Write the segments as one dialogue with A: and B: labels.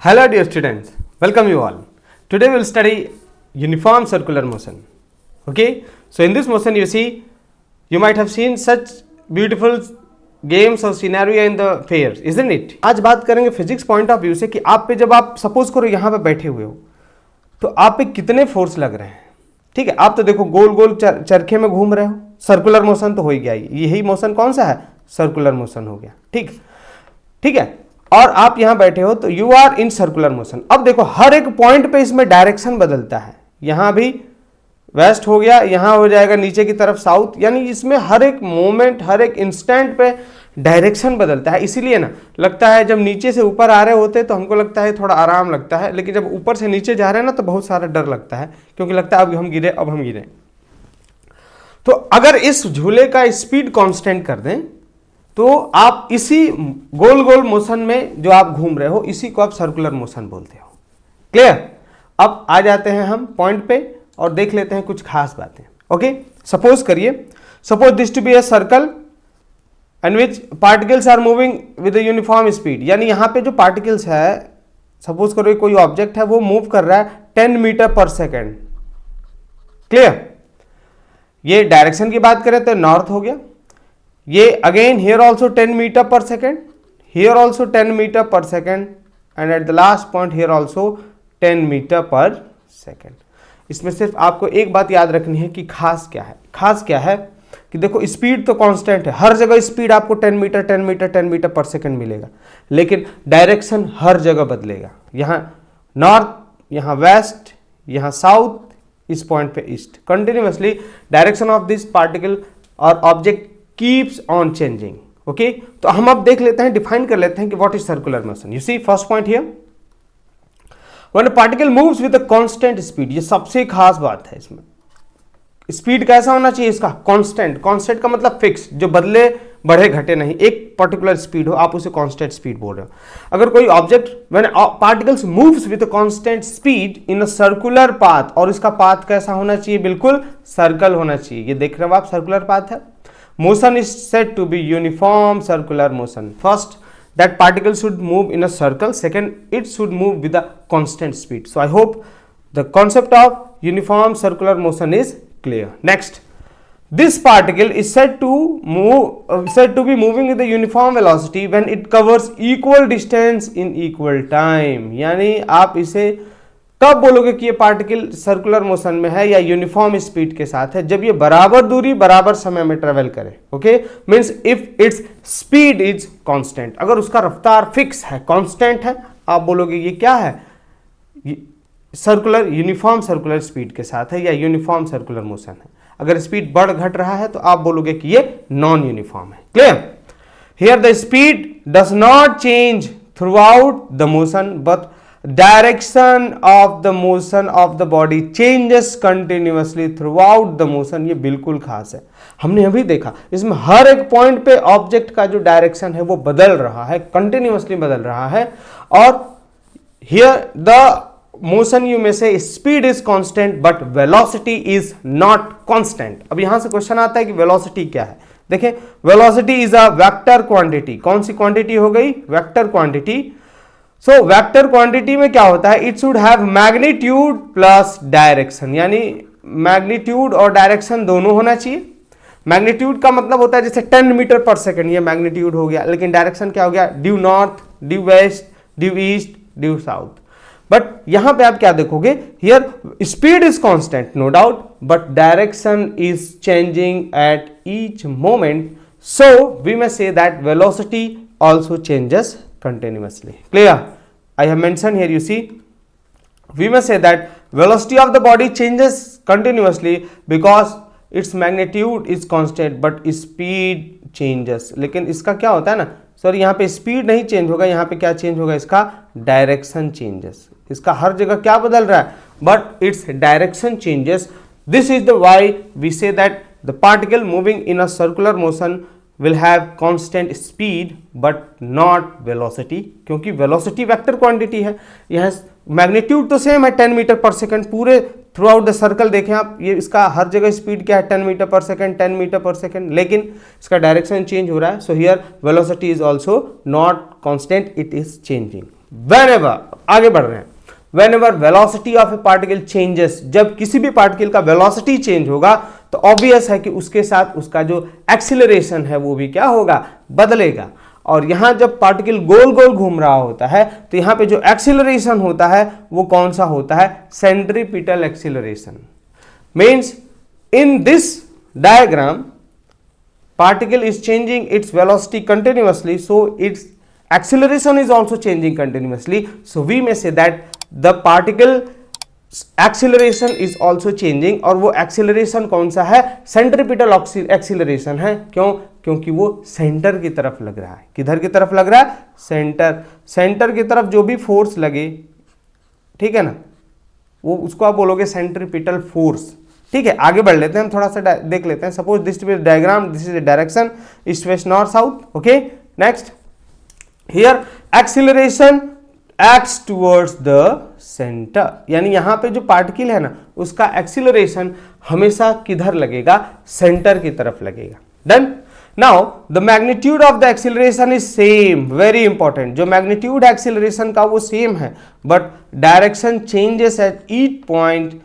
A: Hello dear students, welcome you all. Today we will study uniform circular motion. Okay, so in this motion you see, you might have seen such beautiful games or scenario in the fairs, isn't it? आज बात करेंगे physics point of view से कि आप पे जब आप suppose करो यहाँ पे बैठे हुए हो तो आप पे कितने फोर्स लग रहे हैं. ठीक है, आप तो देखो गोल गोल चरखे में घूम रहे हो, सर्कुलर मोशन तो हो ही गया. यही मोशन कौन सा है? सर्कुलर मोशन हो गया. ठीक है, और आप यहां बैठे हो तो you are in circular motion. अब देखो हर एक पॉइंट पे इसमें डायरेक्शन बदलता है. यहां भी वेस्ट हो गया, यहां हो जाएगा नीचे की तरफ साउथ, यानी इसमें हर एक मोमेंट हर एक इंस्टेंट पे डायरेक्शन बदलता है. इसीलिए ना लगता है जब नीचे से ऊपर आ रहे होते तो हमको लगता है थोड़ा आराम लगता है, लेकिन जब ऊपर से नीचे जा रहे हैं ना तो बहुत सारा डर लगता है, क्योंकि लगता है अब हम गिरे. तो अगर इस झूले का स्पीड कांस्टेंट कर दें तो आप इसी गोल गोल मोशन में जो आप घूम रहे हो इसी को आप सर्कुलर मोशन बोलते हो. क्लियर? अब आ जाते हैं हम पॉइंट पे और देख लेते हैं कुछ खास बातें. Okay, suppose this to be a circle and which particles are moving with a uniform speed. यानी यहां पे जो पार्टिकल्स है, सपोज करो कोई ऑब्जेक्ट है वो मूव कर रहा है 10 मीटर पर सेकेंड. क्लियर? ये डायरेक्शन की बात करें तो नॉर्थ हो गया. ये again here also 10 metre per second, here also 10 metre per second and at the last point here also 10 metre per second. इसमें सिर्फ आपको एक बात याद रखनी है कि खास क्या है कि देखो स्पीड तो कांस्टेंट है, हर जगह स्पीड आपको 10 मीटर पर सेकेंड मिलेगा, लेकिन डायरेक्शन हर जगह बदलेगा. यहाँ नॉर्थ, यहाँ वेस्ट, यहाँ साउथ, इस पॉइंट पे east. Continuously direction of this particle और object keeps on changing. Okay, तो हम अब देख लेते हैं, डिफाइन कर लेते हैं कि what is circular motion. You see first point here, when a particle moves with a constant speed. ये सबसे खास बात है इसमें. स्पीड कैसा होना चाहिए इसका? कांस्टेंट का मतलब फिक्स, जो बदले बढ़े घटे नहीं, एक पर्टिकुलर स्पीड हो, आप उसे कांस्टेंट स्पीड बोल रहे हो. अगर कोई object when particles moves with a constant speed in a circular path, और इसका पाथ कैसा होना चाहिए? बिल्कुल सर्कल होना चाहिए. ये देख रहे हो आप, सर्कुलर पाथ है. Motion is said to be uniform circular motion. First, that particle should move in a circle. Second, it should move with a constant speed. So I hope the concept of uniform circular motion is clear. Next, this particle is said to be moving with a uniform velocity when it covers equal distance in equal time. यानी आप इसे कब बोलोगे कि ये particle circular motion में है या यूनिफॉर्म स्पीड के साथ है? जब ये बराबर दूरी बराबर समय में ट्रेवल करे. Okay, means if its speed is constant. अगर उसका रफ्तार फिक्स है, कांस्टेंट है, आप बोलोगे ये क्या है? सर्कुलर यूनिफॉर्म सर्कुलर स्पीड के साथ है या यूनिफॉर्म सर्कुलर मोशन है. अगर स्पीड बढ़ घट रहा है तो आप बोलोगे कि ये नॉन यूनिफॉर्म है. Clear? Here the speed does not change through out the motion but direction of the motion of the body changes continuously through out the motion. ये बिल्कुल खास है. हमने अभी देखा इसमें हर एक पॉइंट पे ऑब्जेक्ट का जो डायरेक्शन है वो बदल रहा है, कंटिन्यूअसली बदल रहा है. और हियर द मोशन यू में से speed is constant but velocity is not constant. अब यहां से क्वेश्चन आता है कि वेलोसिटी क्या है. देखें, velocity is a vector quantity. कौन सी क्वांटिटी हो गई? Vector quantity. So vector quantity में क्या होता है? It should have magnitude plus direction. यानी मैग्नीट्यूड और डायरेक्शन दोनों होना चाहिए. मैग्नीट्यूड का मतलब होता है जैसे 10 मीटर पर सेकेंड, ये मैग्नीट्यूड हो गया, लेकिन डायरेक्शन क्या हो गया? Due north, due west, due east, due south. But यहां पे आप क्या देखोगे? Here speed is constant, no doubt, but direction is changing at each moment. So we may say that velocity also changes continuously. Clear? I have mentioned here, you see, we may say that velocity of the body changes continuously because its magnitude is constant but speed changes. लेकिन इसका क्या होता है ना, sorry, यहाँ पे speed नहीं change होगा, यहाँ पे क्या चेंज होगा? इसका डायरेक्शन चेंजेस. इसका हर जगह क्या बदल रहा है? But its direction changes. This is the why we say that the particle moving in a circular motion will have constant speed but not velocity, क्योंकि velocity वेक्टर क्वांटिटी है. यह मैग्नीट्यूड तो सेम है 10 मीटर पर सेकेंड. पूरे through out the circle देखें आप, ये इसका हर जगह स्पीड क्या है? 10 metre per second, 10 metre per second, लेकिन इसका डायरेक्शन चेंज हो रहा है. So here velocity is also not constant, it is changing. Whenever आगे बढ़ रहे हैं। Whenever velocity of a particle changes, जब किसी भी पार्टिकल का वेलोसिटी चेंज होगा तो ऑब्वियस है कि उसके साथ उसका जो एक्सीलरेशन है वो भी क्या होगा, बदलेगा। और यहां जब पार्टिकल गोल गोल घूम रहा होता है तो यहां पे जो एक्सीलरेशन होता है वो कौन सा होता है, centripetal acceleration. Means in this diagram particle is changing its velocity continuously, so its acceleration is also changing continuously. So we may say that the particle acceleration is also changing, और वो acceleration कौन सा है, centripetal acceleration है। क्यों? क्योंकि वो centre की तरफ लग रहा है। किधर की तरफ लग रहा है, सेंटर की तरफ जो भी फोर्स लगे, ठीक है ना, वो उसको आप बोलोगे सेंट्रीपिटल फोर्स। ठीक है, आगे बढ़ लेते हैं हम, थोड़ा सा देख लेते हैं। Suppose this diagram, this is direction east west north south. Okay, next here acceleration acts towards the centre, यानी यहां पे जो पार्टिकल है ना उसका एक्सीलरेशन हमेशा किधर लगेगा, सेंटर की तरफ लगेगा। Done. Now the magnitude of the acceleration is same, very important. जो मैग्नीट्यूड एक्सीलरेशन का वो सेम है, but direction changes at each point,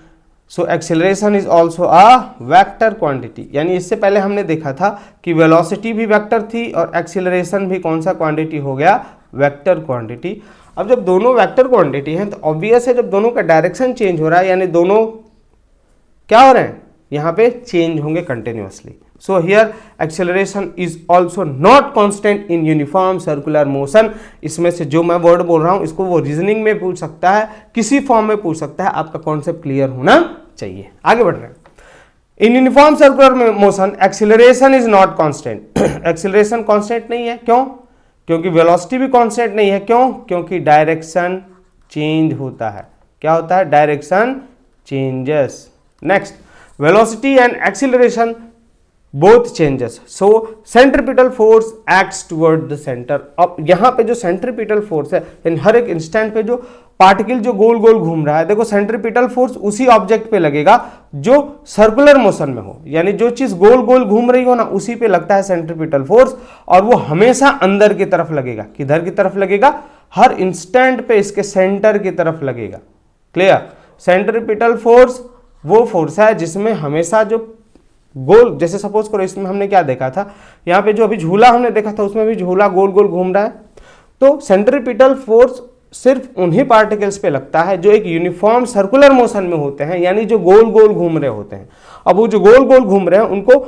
A: so acceleration is also a vector quantity. यानी इससे पहले हमने देखा था कि वेलोसिटी भी वेक्टर थी और एक्सीलरेशन भी कौन सा क्वांटिटी हो गया, वेक्टर क्वांटिटी। अब जब दोनों वेक्टर क्वांटिटी हैं तो ऑब्वियस है जब दोनों का डायरेक्शन चेंज हो रहा है यानी दोनों क्या हो रहे हैं, यहाँ पे चेंज होंगे continuously. So here acceleration is also not constant in uniform circular motion. इसमें से जो मैं वर्ड बोल रहा हूं इसको वो रीजनिंग में पूछ सकता है, किसी फॉर्म में पूछ सकता है, आपका कॉन्सेप्ट क्लियर होना चाहिए। आगे बढ़ रहे हैं। In uniform circular motion acceleration is not constant. Acceleration constant नहीं है, क्यों? क्योंकि वेलोसिटी भी कांस्टेंट नहीं है। क्यों? क्योंकि डायरेक्शन चेंज होता है। क्या होता है? Direction changes. Next, velocity and acceleration both changes, so centripetal force acts toward the centre. अब यहां पे जो सेंट्रीपिटल फोर्स है, इन हर एक इंस्टेंट पे जो पार्टिकल जो गोल गोल घूम रहा है, देखो सेंट्रीपिटल फोर्स उसी ऑब्जेक्ट पे लगेगा जो सर्कुलर मोशन में हो, यानी जो चीज गोल गोल घूम रही हो ना उसी पे लगता है सेंट्रीपिटल फोर्स, और वो हमेशा अंदर की तरफ लगेगा। किधर की तरफ लगेगा? हर इंस्टेंट पे इसके सेंटर की तरफ लगेगा। क्लियर? सेंट्रीपिटल फोर्स वो फोर्स है जिसमें हमेशा जो गोल, जैसे सपोज करो इसमें हमने क्या देखा था, यहाँ पे जो अभी झूला हमने देखा था उसमें भी झूला गोल गोल घूम रहा है, तो सेंट्रीपिटल फोर्स सिर्फ उन्हीं पार्टिकल्स पे लगता है जो एक यूनिफॉर्म सर्कुलर मोशन में होते हैं, यानी जो गोल गोल घूम रहे होते हैं। अब वो जो गोल गोल घूम रहे हैं उनको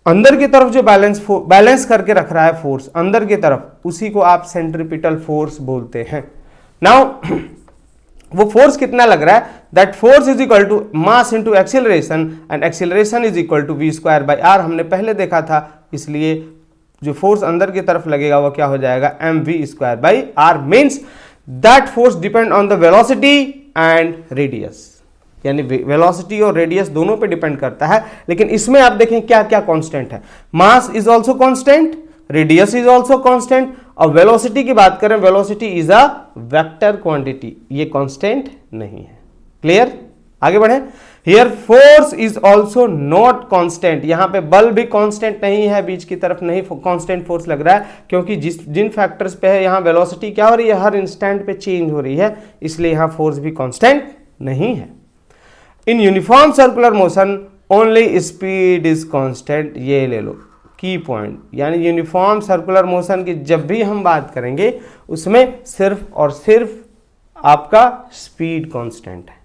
A: अंदर की तरफ जो बैलेंस करके रख रहा है फोर्स अंदर की तरफ, उसी को आप सेंट्रीपिटल फोर्स बोलते हैं। नाउ वो फोर्स कितना लग रहा है? That force is equal to mass into acceleration, and acceleration is equal to v square by r। हमने पहले देखा था, इसलिए जो फोर्स अंदर की तरफ लगेगा वो क्या हो जाएगा? mv square by r। Means that force depend on the velocity and radius, यानी वेलोसिटी और रेडियस दोनों पे डिपेंड करता है। लेकिन इसमें आप देखें क्या क्या कांस्टेंट है। Mass is also constant, radius is also constant, और वेलोसिटी की बात करें, velocity is a vector quantity, ये कांस्टेंट नहीं है। क्लियर? आगे बढ़े। Here force is also not constant, यहां पे बल भी कांस्टेंट नहीं है, बीच की तरफ नहीं कांस्टेंट फोर्स लग रहा है, क्योंकि जिन फैक्टर्स पे है यहां वेलोसिटी क्या हो रही है, हर इंस्टेंट पे चेंज हो रही है, इसलिए यहां फोर्स भी कांस्टेंट नहीं है। In uniform circular motion only speed is constant, ये ले लो की पॉइंट, यानी यूनिफॉर्म सर्कुलर मोशन की जब भी हम बात करेंगे उसमें सिर्फ और सिर्फ आपका स्पीड कांस्टेंट है।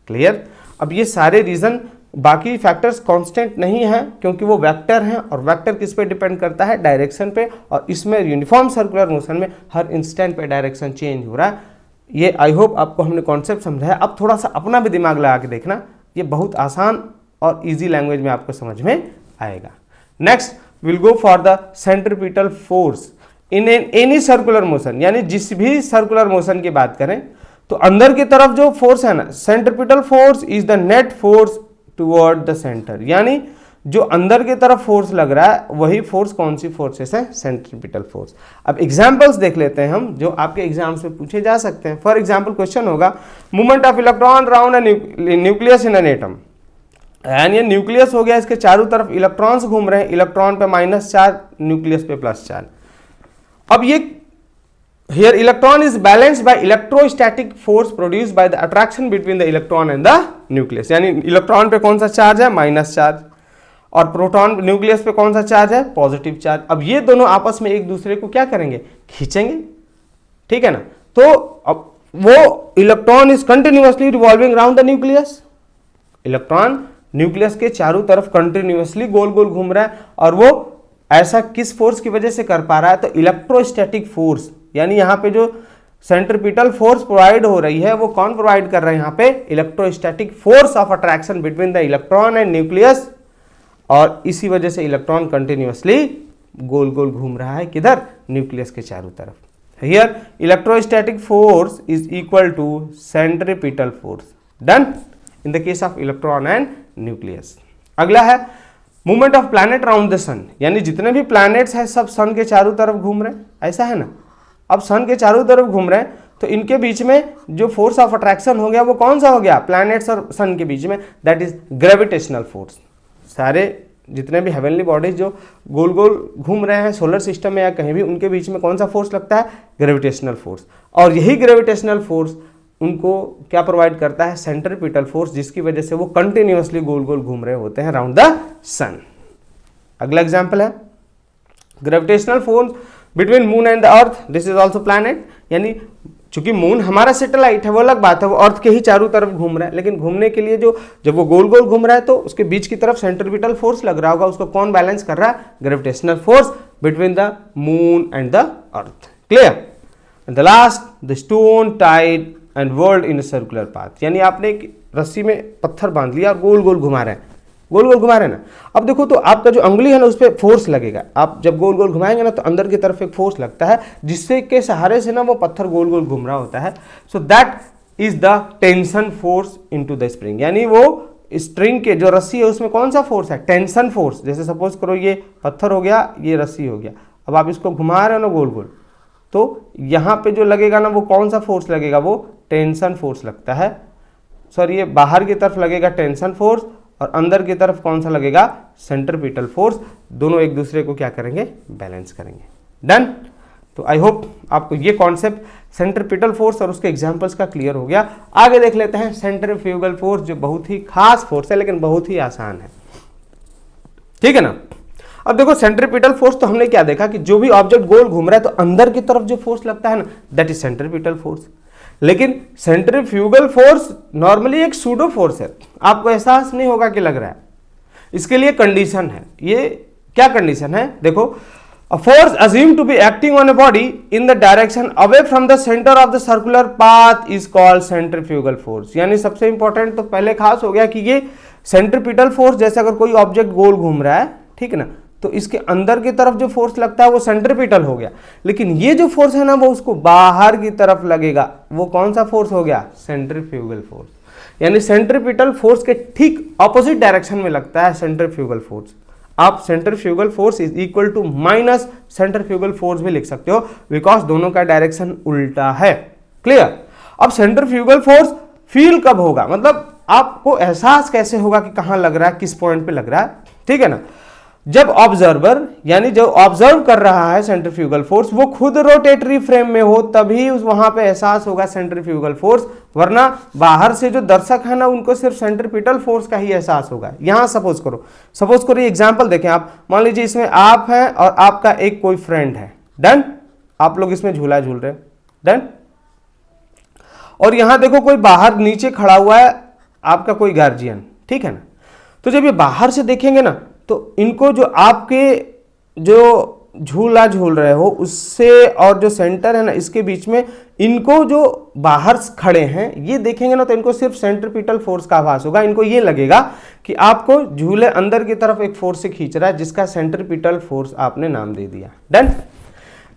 A: क्लियर? अब ये सारे रीजन, बाकी फैक्टर्स कांस्टेंट नहीं है क्योंकि वो वेक्टर हैं, और वेक्टर किस पे डिपेंड करता है? डायरेक्शन पे, और इसमें यूनिफॉर्म सर्कुलर मोशन में हर इंस्टेंट पे डायरेक्शन चेंज हो रहा है। ये आई होप आपको हमने कॉन्सेप्ट समझाया। अब थोड़ा सा अपना भी दिमाग लगा के देखना, ये बहुत आसान और ईजी लैंग्वेज में आपको समझ में आएगा। Next will go for the centripetal force in any circular motion, यानी जिस भी सर्कुलर मोशन की बात करें तो अंदर की तरफ जो फोर्स है ना, centripetal force is the net force toward the centre, यानी जो अंदर की तरफ फोर्स लग रहा है वही फोर्स कौन सी फोर्सेस है? Centripetal force. अब एग्जांपल्स देख लेते हैं हम जो आपके एग्जाम्स में पूछे जा सकते हैं। फॉर एग्जांपल क्वेश्चन होगा movement of electron round nucleus in an atom, यानी ये न्यूक्लियस हो गया, इसके चारों तरफ इलेक्ट्रॉन्स घूम रहे हैं, इलेक्ट्रॉन पे -4, न्यूक्लियस पे +4। अब ये here electron is balanced by electrostatic force produced by the attraction between the electron and the nucleus. यानी इलेक्ट्रॉन पे कौन सा चार्ज है, माइनस चार्ज, और प्रोटॉन न्यूक्लियस पे कौन सा चार्ज है, पॉजिटिव चार्ज. अब ये दोनों आपस में एक दूसरे को क्या करेंगे, खींचेंगे, ठीक है ना. तो अब वो electron is continuously revolving around the nucleus. Electron nucleus के चारों तरफ कंटिन्यूअसली गोल गोल घूम रहा है, और वो ऐसा किस फोर्स की वजह से कर पा रहा है, तो इलेक्ट्रोस्टैटिक फोर्स. यानी यहाँ पे जो सेंट्रीपिटल फोर्स प्रोवाइड हो रही है वो कौन प्रोवाइड कर रहा है, यहाँ पे electrostatic force of attraction between the electron and nucleus. और इसी वजह से इलेक्ट्रॉन कंटिन्यूअसली गोल गोल घूम रहा है, किधर, न्यूक्लियस के चारों तरफ. Here electrostatic force is equal to centripetal force. Done in the case of electron and nucleus. अगला है movement of planet around the sun. यानी जितने भी प्लैनेट्स हैं सब सन के चारों तरफ घूम रहे हैं, ऐसा है ना. अब सन के चारों तरफ घूम रहे हैं तो इनके बीच में जो फोर्स ऑफ अट्रैक्शन हो गया वो कौन सा हो गया, प्लैनेट्स और सन के बीच में, दैट इज ग्रेविटेशनल फोर्स. सारे जितने भी हेवनली बॉडीज जो गोल गोल घूम रहे हैं सोलर सिस्टम में या कहीं भी, उनके बीच में कौन सा फोर्स लगता है, ग्रेविटेशनल फोर्स. और यही ग्रेविटेशनल फोर्स उनको क्या प्रोवाइड करता है, सेंट्रीपिटल फोर्स, जिसकी वजह से वो कंटिन्यूअसली गोल गोल घूम रहे होते हैं अराउंड द सन. अगला एग्जांपल है gravitational force between moon and the earth. This is also planet. यानी चूंकि मून हमारा सैटेलाइट है वो अलग बात है, वो अर्थ के ही चारों तरफ घूम रहा है, लेकिन घूमने के लिए जो जब वो गोल गोल घूम रहा है तो उसके बीच की तरफ सेंट्रीपिटल फोर्स लग रहा होगा. उसको कौन बैलेंस कर रहा है, gravitational force between the moon and the earth. Clear. And the last the stone Tide and world in circular path. यानी आपने एक रस्सी में पत्थर बांध लिया और गोल गोल घुमा रहे हैं, गोल गोल घुमा रहे हैं ना. अब देखो तो आपका जो उंगली है ना उस पर फोर्स लगेगा. आप जब गोल गोल घुमाएंगे ना तो अंदर की तरफ एक फोर्स लगता है जिससे के सहारे से ना वो पत्थर गोल गोल घूम रहा होता है. So that is the tension force into the spring. यानी वो स्ट्रिंग के जो रस्सी है उसमें कौन सा फोर्स है, टेंशन फोर्स. जैसे सपोज करो ये पत्थर हो गया, ये रस्सी हो गया, अब आप इसको घुमा रहे हो ना गोल गोल, तो यहाँ पे जो लगेगा ना वो कौन सा फोर्स लगेगा, वो टेंशन फोर्स लगता है. सॉरी, ये बाहर की तरफ लगेगा टेंशन फोर्स और अंदर की तरफ कौन सा लगेगा, सेंट्रीपिटल फोर्स. दोनों एक दूसरे को क्या करेंगे, बैलेंस करेंगे. डन. तो आई होप आपको ये कॉन्सेप्ट सेंट्रीपिटल फोर्स और उसके एग्जांपल्स का क्लियर हो गया. आगे देख लेते हैं सेंट्रीफ्यूगल फोर्स, जो बहुत ही खास फोर्स है लेकिन बहुत ही आसान है. ठीक है ना. अब देखो सेंट्रीपिटल फोर्स तो हमने क्या देखा कि जो भी ऑब्जेक्ट गोल घूम रहा है तो अंदर की तरफ जो फोर्स लगता है ना, दैट इज सेंट्रीपिटल फोर्स. लेकिन सेंट्रीफ्यूगल फोर्स नॉर्मली एक सूडो फोर्स है, आपको एहसास नहीं होगा कि लग रहा है. इसके लिए कंडीशन है. ये क्या कंडीशन है, देखो, a force assume to be acting on a body in the direction away from the centre of the circular path is called centrifugal force. यानी सबसे इंपॉर्टेंट तो पहले खास हो गया कि ये सेंट्रीपिटल फोर्स, जैसे अगर कोई ऑब्जेक्ट गोल घूम रहा है, ठीक है ना, तो इसके अंदर की तरफ जो फोर्स लगता है वो सेंट्रीपिटल हो गया. लेकिन ये जो फोर्स है ना वो उसको बाहर की तरफ लगेगा, वो कौन सा फोर्स हो गया, सेंट्रीफ्यूगल फोर्स. यानी सेंट्रीपिटल फोर्स के ठीक ऑपोजिट डायरेक्शन में लगता है सेंट्रीफ्यूगल फोर्स. आप centrifugal force is equal to minus centrifugal force भी लिख सकते हो, बिकॉज दोनों का डायरेक्शन उल्टा है. क्लियर. अब सेंट्रीफ्यूगल फोर्स फील कब होगा, मतलब आपको एहसास कैसे होगा कि कहां लग रहा है, किस पॉइंट पे लग रहा है. ठीक है ना. जब ऑब्जर्वर यानी जो ऑब्जर्व कर रहा है सेंट्रीफ्यूगल फोर्स वो खुद रोटेटरी फ्रेम में हो, तभी उस वहां पे एहसास होगा सेंट्रीफ्यूगल फोर्स. वरना बाहर से जो दर्शक है ना उनको सिर्फ सेंट्रीपिटल फोर्स का ही एहसास होगा. यहां सपोज करो ये एग्जांपल देखें आप. मान लीजिए इसमें आप हैं और आपका एक कोई फ्रेंड है. डन. आप लोग इसमें झूला झूल रहे हैं. डन. और यहां देखो कोई बाहर नीचे खड़ा हुआ है, आपका कोई गार्जियन. ठीक है ना. तो जब ये बाहर से देखेंगे ना तो इनको जो आपके जो झूला झूल रहे हो उससे और जो सेंटर है ना इसके बीच में इनको जो बाहर खड़े हैं ये देखेंगे ना तो इनको सिर्फ सेंट्रीपिटल फोर्स का आभास होगा. इनको ये लगेगा कि आपको झूले अंदर की तरफ एक फोर्स से खींच रहा है जिसका सेंट्रीपिटल फोर्स आपने नाम दे दिया. डन.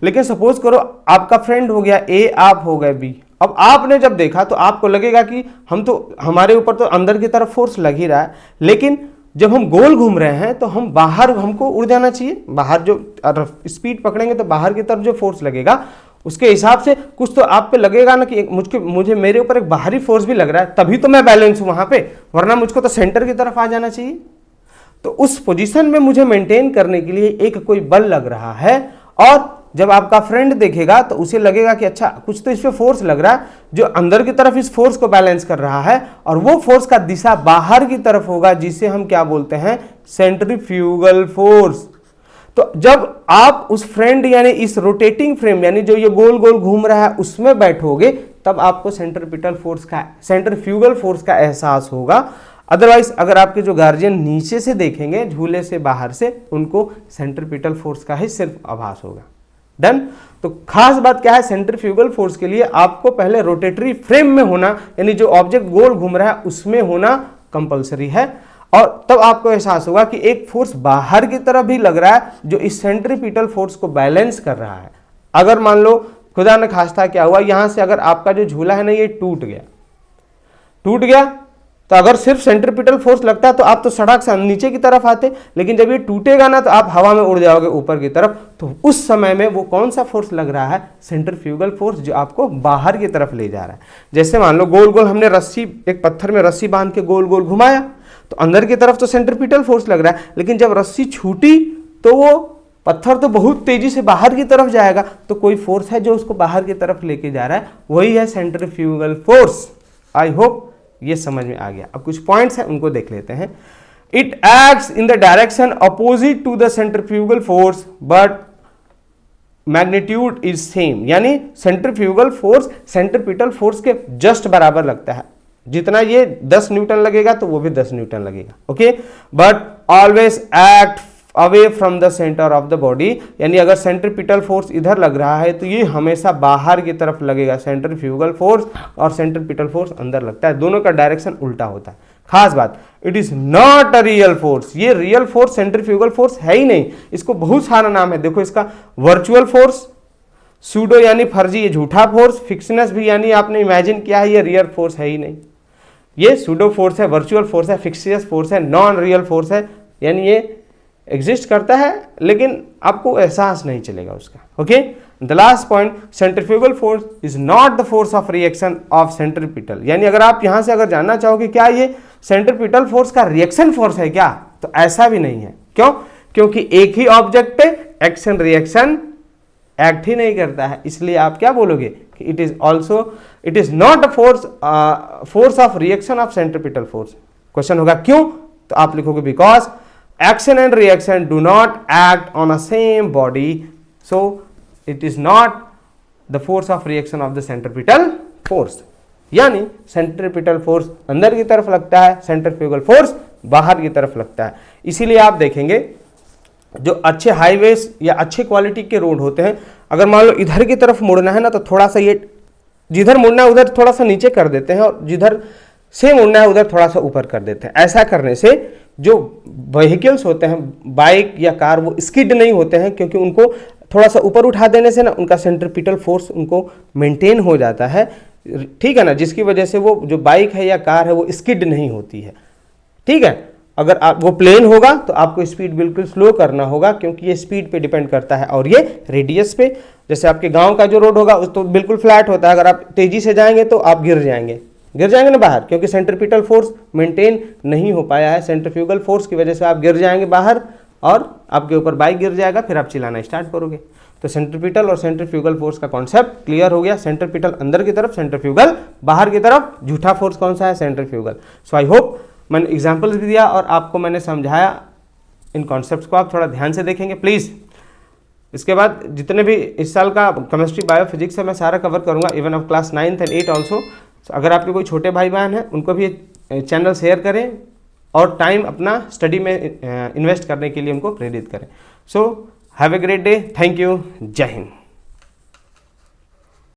A: लेकिन सपोज करो आपका फ्रेंड हो गया ए, आप हो गए बी. अब आपने जब देखा तो आपको लगेगा कि हमारे ऊपर तो अंदर की तरफ फोर्स लग ही रहा है, लेकिन जब हम गोल घूम रहे हैं तो हम बाहर, हमको उड़ जाना चाहिए. बाहर जो स्पीड पकड़ेंगे तो बाहर की तरफ जो फोर्स लगेगा उसके हिसाब से कुछ तो आप पे लगेगा ना कि मुझे मेरे ऊपर एक बाहरी फोर्स भी लग रहा है, तभी तो मैं बैलेंस हूं वहां पे, वरना मुझको तो सेंटर की तरफ आ जाना चाहिए. तो उस पोजीशन में मुझे मेंटेन करने के लिए एक कोई बल लग रहा है और जब आपका फ्रेंड देखेगा तो उसे लगेगा कि अच्छा कुछ तो इस पे फोर्स लग रहा है जो अंदर की तरफ इस फोर्स को बैलेंस कर रहा है, और वो फोर्स का दिशा बाहर की तरफ होगा जिसे हम क्या बोलते हैं, सेंट्रीफ्यूगल फोर्स। तो जब आप उस फ्रेंड यानी इस रोटेटिंग फ्रेम यानी जो ये गोल गोल घूम रहा है उसमें बैठोगे तब आपको सेंट्रीपिटल फोर्स का, सेंट्रीफ्यूगल फोर्स का एहसास होगा। अदरवाइज अगर आपके जो गार्जियन नीचे से देखेंगे झूले से बाहर से, उनको सेंट्रीपिटल फोर्स का ही सिर्फ आभास होगा। डन। तो खास बात क्या है, सेंट्रीफ्यूगल फोर्स के लिए आपको पहले रोटेटरी फ्रेम में होना यानी जो ऑब्जेक्ट गोल घूम रहा है उसमें होना कंपलसरी है, और तब आपको एहसास होगा कि एक फोर्स बाहर की तरफ भी लग रहा है जो इस सेंट्रीपिटल फोर्स को बैलेंस कर रहा है। अगर मान लो खुदा न खास्ता क्या हुआ, यहां से अगर आपका जो झूला है ना ये टूट गया तो अगर सिर्फ सेंट्रीपिटल फोर्स लगता है तो आप तो सड़क से नीचे की तरफ आते, लेकिन जब ये टूटेगा ना तो आप हवा में उड़ जाओगे ऊपर की तरफ। तो उस समय में वो कौन सा फोर्स लग रहा है, सेंट्रीफ्यूगल फोर्स, जो आपको बाहर की तरफ ले जा रहा है। जैसे मान लो गोल गोल हमने रस्सी, एक पत्थर में रस्सी बांध के गोल गोल घुमाया तो अंदर की तरफ तो सेंट्रीपिटल फोर्स लग रहा है, लेकिन जब रस्सी छूटी तो वो पत्थर तो बहुत तेजी से बाहर की तरफ जाएगा, तो कोई फोर्स है जो उसको बाहर की तरफ लेके जा रहा है, वही है सेंट्रीफ्यूगल फोर्स। आई होप ये समझ में आ गया। अब कुछ पॉइंट्स हैं उनको देख लेते हैं। It acts in the direction opposite to the centrifugal force but magnitude is same, यानी सेंट्रीफ्यूगल फोर्स सेंट्रीपिटल फोर्स के जस्ट बराबर लगता है। जितना ये 10 न्यूटन लगेगा तो वो भी 10 न्यूटन लगेगा। Okay, but always act away from the centre of the body, यानी अगर सेंट्रीपिटल फोर्स इधर लग रहा है तो ये हमेशा बाहर की तरफ लगेगा सेंट्रीफ्यूगल फोर्स, और सेंट्रीपिटल फोर्स अंदर लगता है। दोनों का डायरेक्शन उल्टा होता है। खास बात, it is not a real force, ये रियल फोर्स सेंट्रीफ्यूगल फोर्स है ही नहीं। इसको बहुत सारा नाम है, देखो इसका वर्चुअल फोर्स, सूडो यानी फर्जी, ये झूठा फोर्स, फिक्शनस भी यानी आपने इमेजिन किया है, ये रियल फोर्स है ही नहीं। ये सूडो फोर्स है, वर्चुअल फोर्स है, फिक्शियस फोर्स है, नॉन रियल फोर्स है, यानी ये एग्जिस्ट करता है लेकिन आपको एहसास नहीं चलेगा उसका। Okay, the last point, centrifugal force is not the force of reaction of centripetal, यानी अगर आप यहां से अगर जानना चाहोगे क्या ये सेंट्रीपिटल फोर्स का रिएक्शन फोर्स है क्या, तो ऐसा भी नहीं है। क्यों? क्योंकि एक ही ऑब्जेक्ट पे एक्शन रिएक्शन एक्ट ही नहीं करता है, इसलिए आप क्या बोलोगे कि it is not a force of reaction of centripetal force. Question होगा क्यों, तो आप लिखोगे because action and reaction do not act on a same body, so it is not the force of reaction of the centripetal force, यानी centripetal force अंदर की तरफ लगता है, सेंट्रीफ्यूगल फोर्स बाहर की तरफ लगता है। इसीलिए आप देखेंगे जो अच्छे हाईवेज या अच्छे क्वालिटी के रोड होते हैं, अगर मान लो इधर की तरफ मुड़ना है ना तो थोड़ा सा ये जिधर मुड़ना है उधर थोड़ा सा नीचे कर देते हैं, और जिधर से मुड़ना है उधर थोड़ा सा ऊपर कर देते हैं। ऐसा करने से जो व्हीकल्स होते हैं, बाइक या कार, वो स्किड नहीं होते हैं, क्योंकि उनको थोड़ा सा ऊपर उठा देने से ना उनका सेंट्रीपिटल फोर्स उनको मेंटेन हो जाता है, ठीक है ना, जिसकी वजह से वो जो बाइक है या कार है वो स्किड नहीं होती है। ठीक है, अगर आप वो प्लेन होगा तो आपको स्पीड बिल्कुल स्लो करना होगा, क्योंकि ये स्पीड पे डिपेंड करता है और ये रेडियस पे। जैसे आपके गांव का जो रोड होगा उस तो बिल्कुल फ्लैट होता है, अगर आप तेजी से जाएंगे तो आप गिर जाएंगे ना बाहर, क्योंकि सेंट्रीपिटल फोर्स मेंटेन नहीं हो पाया है। सेंट्रीफ्यूगल फोर्स की वजह से आप गिर जाएंगे बाहर और आपके ऊपर बाइक गिर जाएगा, फिर आप चिल्लाना स्टार्ट करोगे। तो सेंट्रीपिटल और सेंट्रीफ्यूगल फोर्स का कॉन्सेप्ट क्लियर हो गया। सेंट्रीपिटल अंदर की तरफ, सेंट्रीफ्यूगल बाहर की तरफ। झूठा फोर्स कौन सा है? सेंट्रीफ्यूगल। सो आई होप मैंने एग्जाम्पल्स भी दिया और आपको मैंने समझाया। इन कॉन्सेप्ट्स को आप थोड़ा ध्यान से देखेंगे प्लीज़। इसके बाद जितने भी इस साल का केमिस्ट्री बायो फिजिक्स है मैं सारा कवर करूँगा, even of class 9th and 8 also. अगर आपके कोई छोटे भाई बहन हैं उनको भी चैनल शेयर करें और टाइम अपना स्टडी में इन्वेस्ट करने के लिए उनको प्रेरित करें। So have a great day. Thank you. जय हिंद।